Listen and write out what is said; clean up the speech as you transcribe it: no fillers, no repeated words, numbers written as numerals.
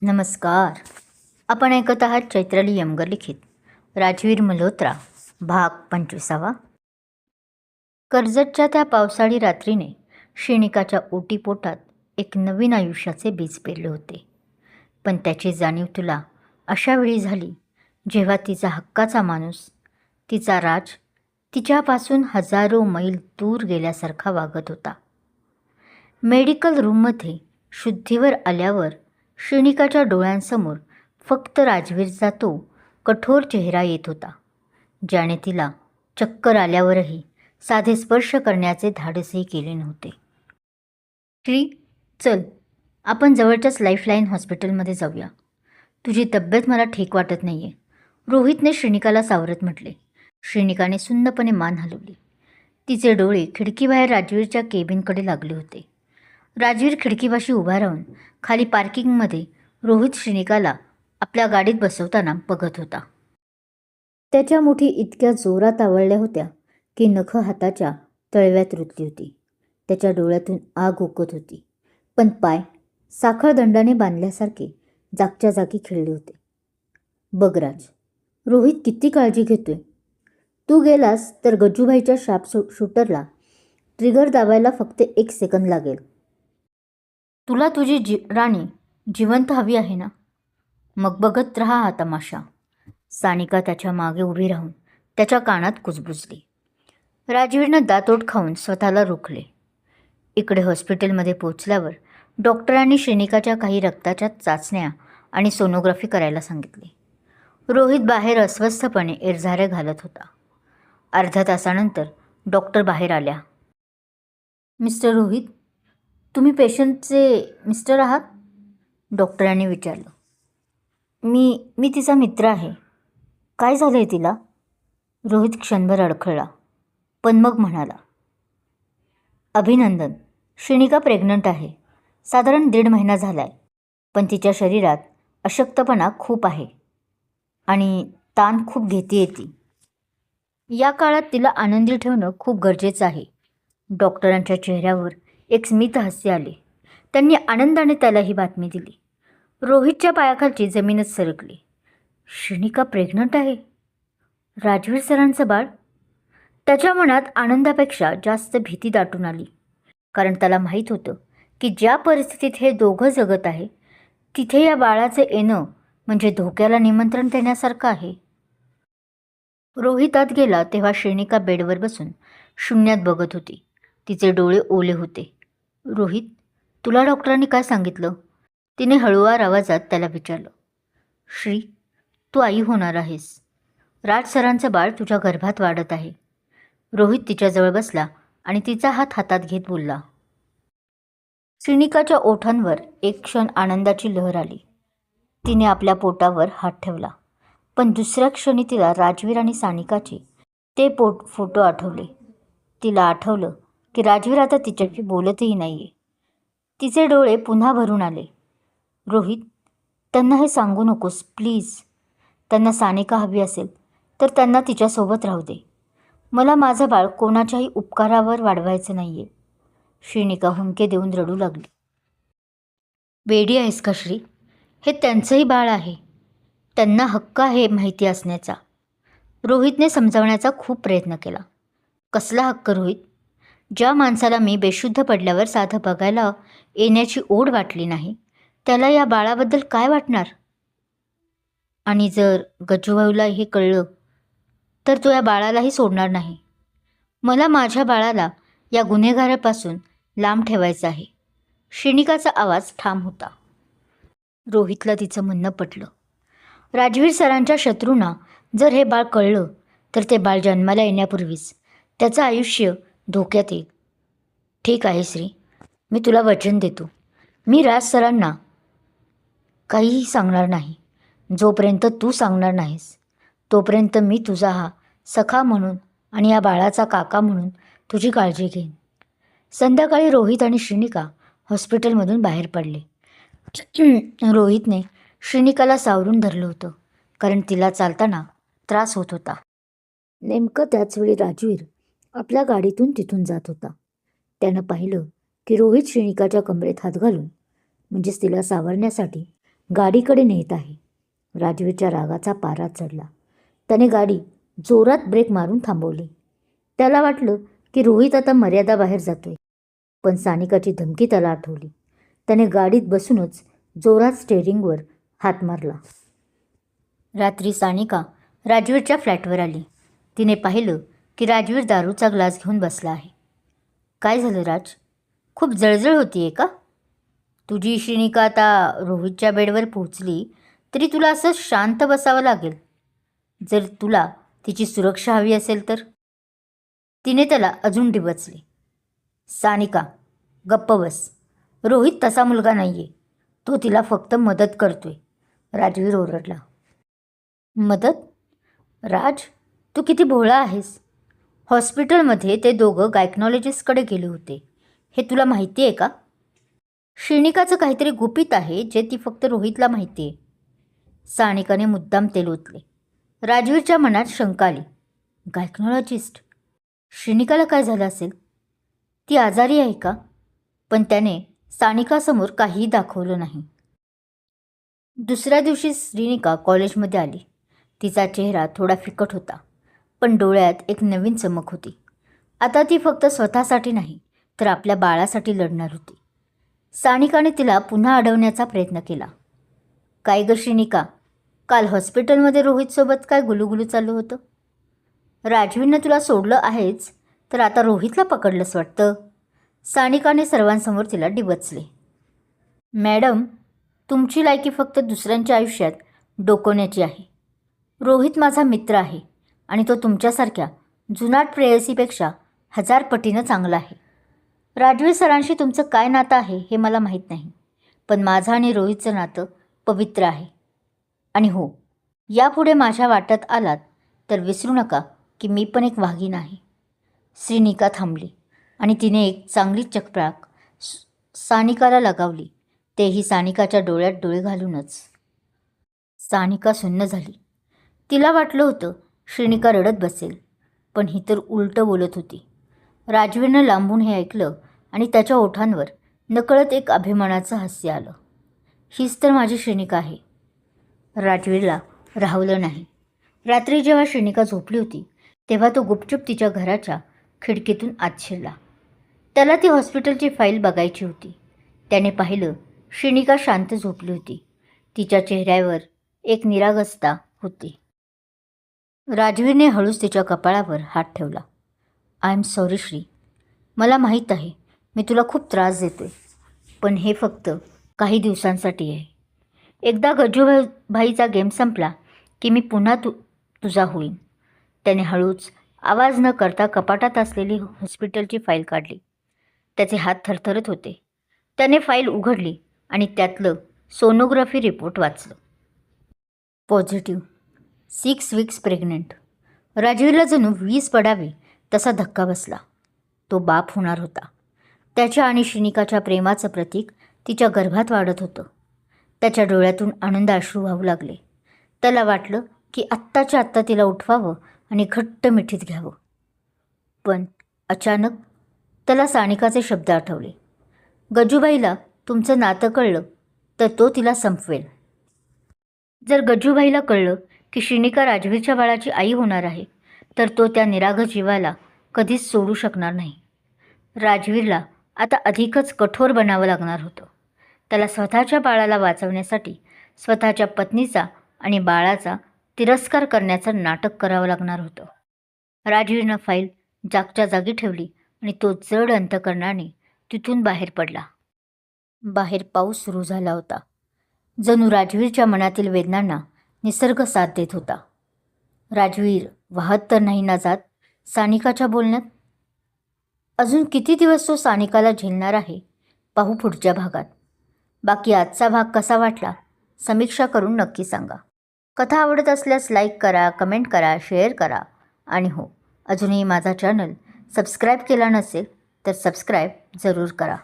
नमस्कार. आपण ऐकत आहात चैत्राली यमगर लिखित राजवीर मल्होत्रा भाग 25. कर्जतच्या त्या पावसाळी रात्रीने क्षणिकाच्या ओटीपोटात एक नवीन आयुष्याचे बीज पेरले होते. पण त्याची जाणीव तुला अशा वेळी झाली जेव्हा तिचा हक्काचा माणूस, तिचा राज, तिच्यापासून हजारो मैल दूर गेल्यासारखा वागत होता. मेडिकल रूममध्ये शुद्धीवर आल्यावर क्षणिकाच्या डोळ्यांसमोर फक्त राजवीरचा तो कठोर चेहरा येत होता, ज्याने तिला चक्कर आल्यावरही साधे स्पर्श करण्याचे धाडसही केले नव्हते. श्री, चल, आपण जवळच्याच लाईफलाईन हॉस्पिटलमध्ये जाऊया. तुझी तब्येत मला ठीक वाटत नाही आहे, रोहितने श्रीनिकाला सावरत म्हटले. श्रीनिकाने सुन्नपणे मान हलवली. तिचे डोळे खिडकीबाहेर राजवीरच्या केबिनकडे लागले होते. राजवीर खिडकीपाशी उभा राहून खाली पार्किंगमध्ये रोहित श्रीनिकाला आपल्या गाडीत बसवताना बघत होता. त्याच्या मुठी इतक्या जोरात आवळल्या होत्या की नखं हाताच्या तळव्यात रुतली होती. त्याच्या डोळ्यातून आग ओकत होती, पण पाय साखळदंडाने बांधल्यासारखे जागच्या जागी खेळले होते. बघ राज, रोहित किती काळजी घेतोय. तू गेलास तर गज्जूभाईच्या शार्प शूटरला ट्रिगर दाबायला फक्त 1 सेकंद लागेल. तुला तुझी राणी जिवंत हवी आहे ना? मग बघत राहा हा तमाशा. सानिका त्याच्या मागे उभी राहून त्याच्या कानात कुजबुजली. राजवीरनं दातोट खाऊन स्वतःला रोखले. इकडे हॉस्पिटलमध्ये पोचल्यावर डॉक्टरांनी श्रीनिकाच्या काही रक्ताच्या चाचण्या आणि सोनोग्राफी करायला सांगितली. रोहित बाहेर अस्वस्थपणे इरझाऱ्या घालत होता. अर्ध्या तासानंतर डॉक्टर बाहेर आल्या. मिस्टर रोहित, तुम्ही पेशंटचे मिस्टर आहात? डॉक्टरांनी विचारलं. मी तिचा मित्र आहे. काय झालं आहे तिला? रोहित क्षणभर अडखळला, पण मग म्हणाला, अभिनंदन, श्रीनिका प्रेग्नंट आहे. साधारण 1.5 महिना झाला आहे, पण तिच्या शरीरात अशक्तपणा खूप आहे आणि ताण खूप घेते ती. या काळात तिला आनंदी ठेवणं खूप गरजेचं आहे. डॉक्टरांच्या चेहऱ्यावर एक स्मित हास्य आले. त्यांनी आनंदाने त्याला ही बातमी दिली. रोहितच्या पायाखालची जमीनच सरकली. श्रीनिका प्रेग्नंट आहे? राजवीर सरांचं बाळ? त्याच्या मनात आनंदापेक्षा जास्त भीती दाटून आली, कारण त्याला माहीत होतं की ज्या परिस्थितीत हे दोघं जगत आहे तिथे या बाळाचे येणं म्हणजे धोक्याला निमंत्रण देण्यासारखं आहे. रोहित आत गेला तेव्हा श्रीनिका बेडवर बसून शून्यात बघत होती. तिचे डोळे ओले होते. रोहित, तुला डॉक्टरांनी काय सांगितलं? तिने हळुवार आवाजात त्याला विचारलं. श्री, तू आई होणार आहेस. राज सरांचं बाळ तुझ्या गर्भात वाढत आहे. रोहित तिच्याजवळ बसला आणि तिचा हात हातात घेत बोलला. श्रीनिकाच्या ओठांवर एक क्षण आनंदाची लहर आली. तिने आपल्या पोटावर हात ठेवला, पण दुसऱ्या क्षणी तिला राजवीर आणि सानिकाचे ते फोटो आठवले. तिला आठवलं की राजवीर आता तिच्याशी बोलतही नाही आहे. तिचे डोळे पुन्हा भरून आले. रोहित, त्यांना हे सांगू नकोस प्लीज. त्यांना सानिका हवी असेल तर त्यांना तिच्यासोबत राहू दे. मला माझं बाळ कोणाच्याही उपकारावर वाढवायचं नाही आहे. श्रीनिका हुंके देऊन रडू लागली. वेडी आहेस का श्री? हे त्यांचंही बाळ आहे. त्यांना हक्क आहे माहिती असण्याचा. रोहितने समजावण्याचा खूप प्रयत्न केला. कसला हक्क रोहित? ज्या माणसाला मी बेशुद्ध पडल्यावर साधं बघायला येण्याची ओढ वाटली नाही, त्याला या बाळाबद्दल काय वाटणार? आणि जर गज्जूभाऊला हे कळलं तर तो या बाळालाही सोडणार नाही. मला माझ्या बाळाला या गुन्हेगारापासून लांब ठेवायचं आहे. श्रीनिकाचा आवाज ठाम होता. रोहितला तिचं म्हणणं पटलं. राजवीर सरांच्या शत्रूंना जर हे बाळ कळलं तर ते बाळ जन्माला येण्यापूर्वीच त्याचं आयुष्य धोक्यात येईल. ठीक आहे श्री, मी तुला वचन देतो. मी राज सरांना काहीही सांगणार नाही. जोपर्यंत तू सांगणार नाहीस तोपर्यंत मी तुझा हा सखा म्हणून आणि या बाळाचा काका म्हणून तुझी काळजी घेईन. संध्याकाळी रोहित आणि श्रीनिका हॉस्पिटलमधून बाहेर पडले. रोहितने श्रीनिकाला सावरून धरलं होतं, कारण तिला चालताना त्रास होत होता. नेमकं त्याचवेळी राजवीर आपल्या गाडीतून तिथून जात होता. त्यानं पाहिलं की रोहित श्रीनिकाच्या कमरेत हात घालून, म्हणजेच तिला सावरण्यासाठी गाडीकडे नेत आहे. राजवीरच्या रागाचा पारा चढला. त्याने गाडी जोरात ब्रेक मारून थांबवली. त्याला वाटलं की रोहित आता मर्यादाबाहेर जातोय, पण सानिकाची धमकी त्याला आठवली. त्याने गाडीत बसूनच जोरात स्टेअरिंगवर हात मारला. रात्री सानिका राजवीरच्या फ्लॅटवर आली. तिने पाहिलं की राजवीर दारूचा ग्लास घेऊन बसला आहे. काय झालं राज? खूप जळजळ होतीये का? तुझी श्रीनिका आता रोहितच्या बेडवर पोहोचली तरी तुला असं शांत बसावं लागेल. जर तुला तिची सुरक्षा हवी असेल तर. तिने त्याला अजून डिवचले. सानिका, गप्प बस. रोहित तसा मुलगा नाहीये. तो तिला फक्त मदत करतोय. राजवीर ओरडला. मदत? राज, तू किती भोळा आहेस. हॉस्पिटलमध्ये ते दोघं गायकनॉलॉजिस्टकडे गेले होते. हे तुला माहिती आहे का? श्रीनिकाचं काहीतरी गुपित आहे जे ती फक्त रोहितला माहिती आहे. सानिकाने मुद्दाम तेल ओतले. राजवीरच्या मनात शंका आली. गायकनॉलॉजिस्ट? श्रीनिकाला काय झालं असेल? ती आजारी आहे का? पण त्याने सानिकासमोर काहीही दाखवलं नाही. दुसऱ्या दिवशी श्रीनिका कॉलेजमध्ये आली. तिचा चेहरा थोडा फिकट होता, पण डोळ्यात एक नवीन चमक होती. आता ती फक्त स्वतःसाठी नाही तर आपल्या बाळासाठी लढणार होती. सानिकाने तिला पुन्हा अडवण्याचा प्रयत्न केला. काय गं श्रीनिका, काल हॉस्पिटलमध्ये रोहितसोबत काय गुलूगुलू चालू होतं? राजवीरनं तुला सोडलं आहेच, तर आता रोहितला पकडलंच वाटतं. सानिकाने सर्वांसमोर तिला डिवचले. मॅडम, तुमची लायकी फक्त दुसऱ्यांच्या आयुष्यात डोकवण्याची आहे. रोहित माझा मित्र आहे आणि तो तुमच्यासारख्या जुनाट प्रेयसीपेक्षा 1000 पटीनं चांगला आहे. राजवीर सरांशी तुमचं काय नातं आहे हे मला माहीत नाही, पण माझं आणि रोहितचं नातं पवित्र आहे. आणि हो, यापुढे माझ्या वाट्यात आलात तर विसरू नका की मी पण एक वाघीण आहे. श्रीनिका थांबली आणि तिने एक चांगली चकप्राक सानिकाला लगावली, तेही सानिकाच्या डोळ्यात डोळे घालूनच. सानिका सुन्न झाली. तिला वाटलं होतं श्रीनिका रडत बसेल, पण ही तर उलटं बोलत होती. राजवीरनं लांबून हे ऐकलं आणि त्याच्या ओठांवर नकळत एक अभिमानाचं हास्य आलं. हीच तर माझी श्रीनिका आहे. राजवीरला राहवलं नाही. रात्री जेव्हा श्रीनिका झोपली होती तेव्हा तो गुपचूप तिच्या घराच्या खिडकीतून आत शिरला. त्याला ती हॉस्पिटलची फाईल बघायची होती. त्याने पाहिलं श्रीनिका शांत झोपली होती. तिच्या चेहऱ्यावर एक निरागसता होती. राजवीरने हळूच तिच्या कपाळावर हात ठेवला. I am sorry Shri. मला माहीत आहे मी तुला खूप त्रास देतोय, पण हे फक्त काही दिवसांसाठी आहे. एकदा गजूभाईचा गेम संपला की मी पुन्हा तुझा होईन. त्याने हळूच आवाज न करता कपाटात असलेली हॉस्पिटलची फाईल काढली. त्याचे हात थरथरत होते. त्याने फाईल उघडली आणि त्यातलं सोनोग्राफी रिपोर्ट वाचलं. Positive, 6 weeks pregnant. राजवीरला जणू 20 पडावी तसा धक्का बसला. तो बाप होणार होता. त्याच्या आणि श्रीनिकाच्या प्रेमाचं प्रतीक तिच्या गर्भात वाढत होतं. त्याच्या डोळ्यातून आनंद अश्रू वाहू लागले. त्याला वाटलं की आत्ताच्या आत्ता तिला उठवावं आणि घट्ट मिठीत घ्यावं. पण अचानक त्याला सानिकाचे शब्द आठवले. गजूबाईला तुमचं नातं कळलं तर तो तिला संपवेल. जर गजूबाईला कळलं की श्रीनिका राजवीरच्या बाळाची आई होणार आहे तर तो त्या निरागस जीवाला कधीच सोडू शकणार नाही. राजवीरला आता अधिकच कठोर बनावं लागणार होतं. त्याला स्वतःच्या बाळाला वाचवण्यासाठी स्वतःच्या पत्नीचा आणि बाळाचा तिरस्कार करण्याचं नाटक करावं लागणार होतं. राजवीरनं फाईल जागच्या जागी ठेवली आणि तो जड अंतकरणाने तिथून बाहेर पडला. बाहेर पाऊस सुरू झाला होता. जणू राजवीरच्या मनातील वेदनांना निसर्ग साथ देत होता. राजवीर वाहत तर नाही ना जात सानिकाच्या बोलण्यात. अजून किती दिवस तो सानिकाला झेलणार आहे पाहू पुढच्या भागात. बाकी आजचा भाग कसा वाटला समीक्षा करून नक्की सांगा. कथा आवडत असल्यास लाईक करा, कमेंट करा, शेअर करा आणि हो, अजूनही माझा चॅनल सबस्क्राईब केला नसेल तर सबस्क्राईब जरूर करा.